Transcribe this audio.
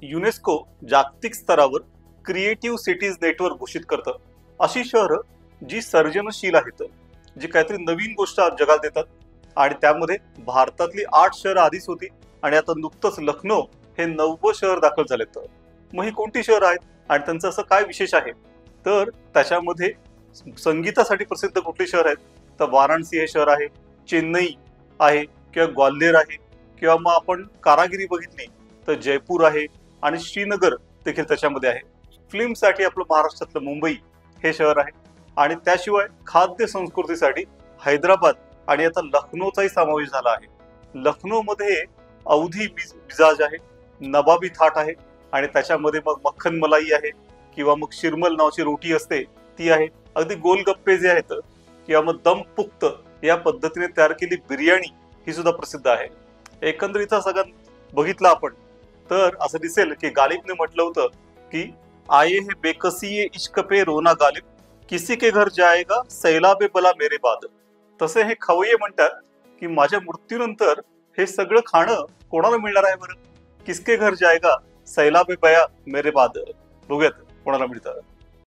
UNESCO जागतिक स्तरावर creative cities network घोषित करतं अशी शहरं जी सर्जनशील आहेत, जी काहीतरी नवीन गोष्ट आज जगाला देतात. आणि त्यामध्ये भारतातली 8 शहरं आधीच होती आणि आता नुकतंच लखनौ हे 9वं शहर दाखल झालेत. मग ही कोणती शहरं आहेत आणि त्यांचं असं काय विशेष आहे? तर त्याच्यामध्ये संगीतासाठी प्रसिद्ध कुठली शहर आहेत? तर वाराणसी हे शहर आहे, चेन्नई आहे किंवा ग्वाल्हेर आहे, किंवा मग आपण कारागिरी बघितली तर जयपूर आहे आणि श्रीनगर देखील त्याच्यामध्ये आहे. फिल्मसाठी आपलं महाराष्ट्रातलं मुंबई हे शहर आहे आणि त्याशिवाय खाद्य संस्कृतीसाठी हैदराबाद आणि आता लखनौचाही समावेश झाला आहे. लखनौमध्ये अवधी मिजाज आहे, नवाबी थाट आहे आणि त्याच्यामध्ये मग मक्खन मलाई आहे किंवा मग शिरमल नावाची रोटी असते ती आहे. अगदी गोलगप्पे जे आहेत किंवा मग दम पुख्त या पद्धतीने तयार केली बिर्याणी ही सुद्धा प्रसिद्ध आहे. एकंदरीत सगळं बघितलं आपण तर असं दिसेल की गालिबने म्हटलं होतं की आये है बेकसी इश्क पे रोना गालिब, किसी के घर जाएगा सैलाबे बला मेरे बाद. तसे हे खवय्ये म्हणतात की माझ्या मृत्यूनंतर हे सगळं खाणं कोणाला मिळणार आहे बरं? किसके घर जाएगा सैलाबे बया मेरे बाद. बघूयात कोणाला मिळतं.